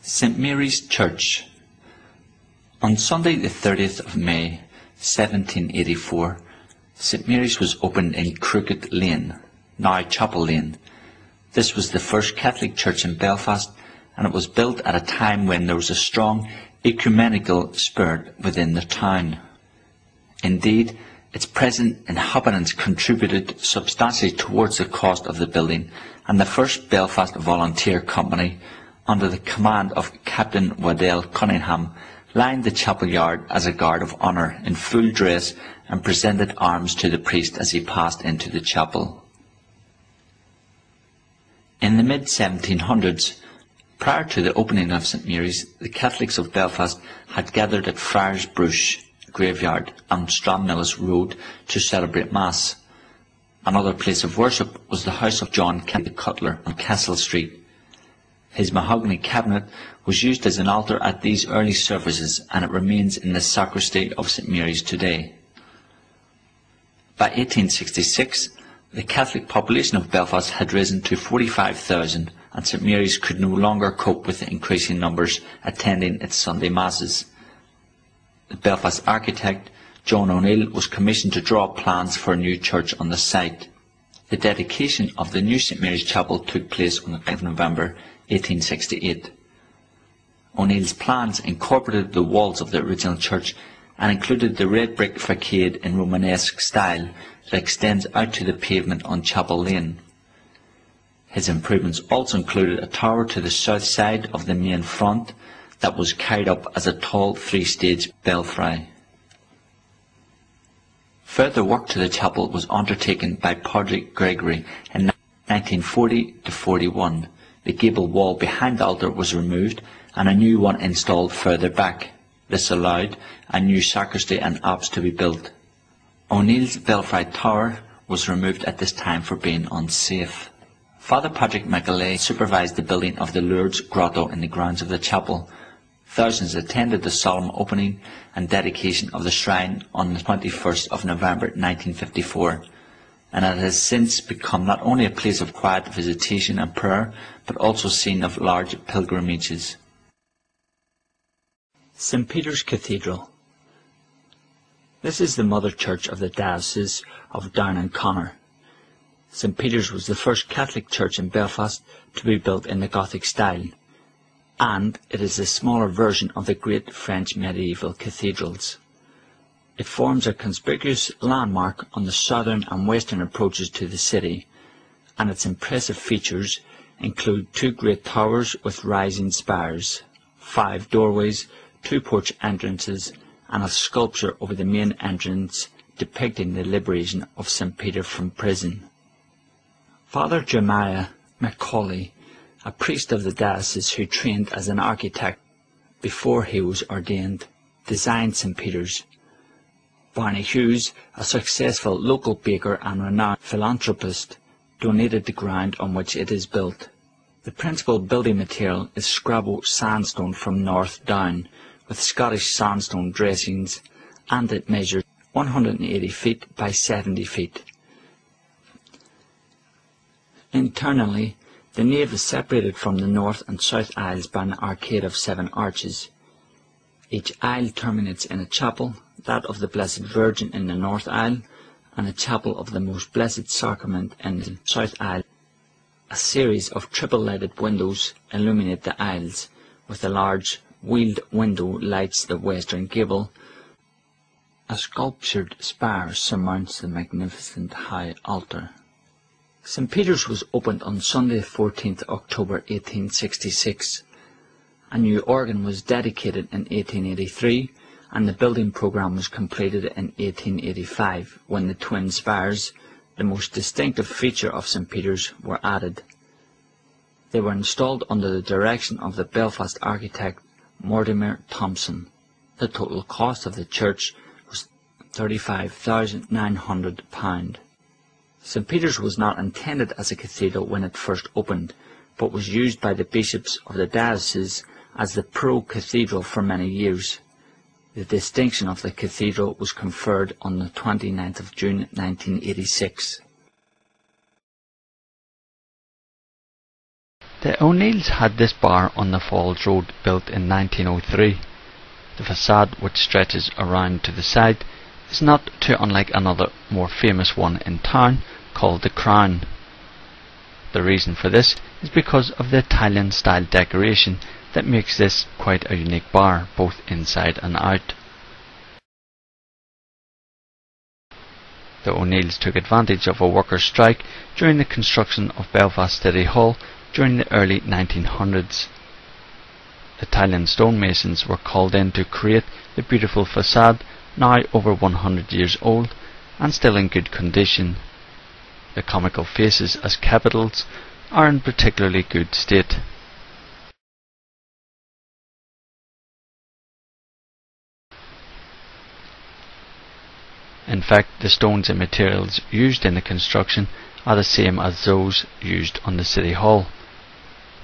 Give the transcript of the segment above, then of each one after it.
St Mary's Church. On Sunday the 30th of May 1784, St Mary's was opened in Crooked Lane, now Chapel Lane. This was the first Catholic church in Belfast, and it was built at a time when there was a strong ecumenical spirit within the town. Indeed, its present inhabitants contributed substantially towards the cost of the building, and the first Belfast Volunteer Company, under the command of Captain Waddell Cunningham, lined the chapel yard as a guard of honour in full dress and presented arms to the priest as he passed into the chapel. In the mid-1700s, prior to the opening of St Mary's, the Catholics of Belfast had gathered at Friars Brush graveyard on Stranmillis Road to celebrate Mass. Another place of worship was the house of John Kennedy Cutler on Castle Street. His mahogany cabinet was used as an altar at these early services, and it remains in the sacristy of St Mary's today. By 1866, the Catholic population of Belfast had risen to 45,000, and St Mary's could no longer cope with the increasing numbers attending its Sunday Masses. The Belfast architect, John O'Neill, was commissioned to draw plans for a new church on the site. The dedication of the new St Mary's Chapel took place on the 9th of November 1868. O'Neill's plans incorporated the walls of the original church and included the red brick facade in Romanesque style that extends out to the pavement on Chapel Lane. His improvements also included a tower to the south side of the main front that was carried up as a tall three-stage belfry. Further work to the chapel was undertaken by Padraig Gregory in 1940–41. The gable wall behind the altar was removed and a new one installed further back. This allowed a new sacristy and apse to be built. O'Neill's belfry tower was removed at this time for being unsafe. Father Patrick McAlea supervised the building of the Lourdes Grotto in the grounds of the chapel. Thousands attended the solemn opening and dedication of the shrine on the 21st of November 1954, and it has since become not only a place of quiet visitation and prayer, but also a scene of large pilgrimages. St Peter's Cathedral. This is the mother church of the Diocese of Down and Connor. St Peter's was the first Catholic church in Belfast to be built in the Gothic style, and it is a smaller version of the great French medieval cathedrals. It forms a conspicuous landmark on the southern and western approaches to the city, and its impressive features include two great towers with rising spires, 5 doorways, 2 porch entrances, and a sculpture over the main entrance depicting the liberation of St Peter from prison. Father Jeremiah Macaulay, a priest of the diocese who trained as an architect before he was ordained, designed St Peter's. Barney Hughes, a successful local baker and renowned philanthropist, donated the ground on which it is built. The principal building material is Scrabo sandstone from North Down, with Scottish sandstone dressings, and it measures 180 feet by 70 feet. Internally, the nave is separated from the north and south aisles by an arcade of 7 arches. Each aisle terminates in a chapel, that of the Blessed Virgin in the north aisle, and a chapel of the Most Blessed Sacrament in the south aisle. A series of triple-lighted windows illuminate the aisles, with a large wheeled window lights the western gable. A sculptured spire surmounts the magnificent high altar. St Peter's was opened on Sunday 14th October 1866. A new organ was dedicated in 1883, and the building programme was completed in 1885, when the twin spires, the most distinctive feature of St Peter's, were added. They were installed under the direction of the Belfast architect Mortimer Thompson. The total cost of the church was £35,900. St Peter's was not intended as a cathedral when it first opened, but was used by the bishops of the diocese as the pro-cathedral for many years. The distinction of the cathedral was conferred on the 29th of June 1986. The O'Neills had this bar on the Falls Road built in 1903. The facade, which stretches around to the side, is not too unlike another more famous one in town called the Crown. The reason for this is because of the Italian style decoration that makes this quite a unique bar, both inside and out. The O'Neills took advantage of a workers' strike during the construction of Belfast City Hall during the early 1900s. Italian stonemasons were called in to create the beautiful facade, now over 100 years old and still in good condition. The comical faces as capitals are in particularly good state. In fact, the stones and materials used in the construction are the same as those used on the City Hall.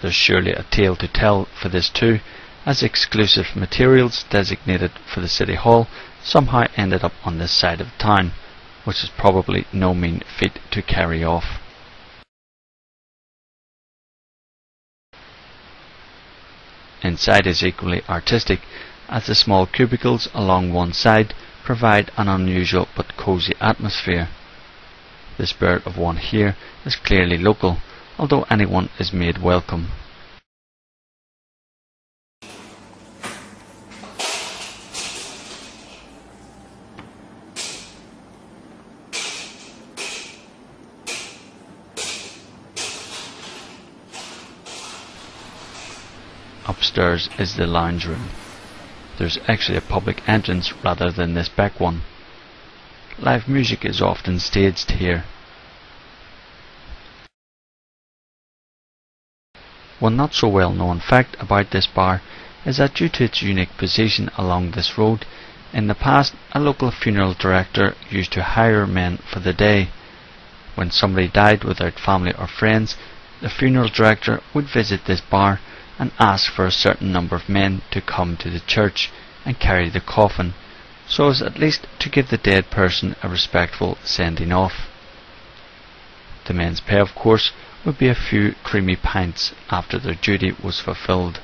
There's surely a tale to tell for this too, as exclusive materials designated for the City Hall somehow ended up on this side of town, which is probably no mean feat to carry off. Inside is equally artistic, as the small cubicles along one side provide an unusual but cosy atmosphere. The spirit of one here is clearly local, although anyone is made welcome. Upstairs is the lounge room. There's actually a public entrance rather than this back one. Live music is often staged here. One not so well known fact about this bar is that due to its unique position along this road, in the past a local funeral director used to hire men for the day. When somebody died without family or friends, the funeral director would visit this bar and ask for a certain number of men to come to the church and carry the coffin, so as at least to give the dead person a respectful sending off. The men's pay, of course, would be a few creamy pints after their duty was fulfilled.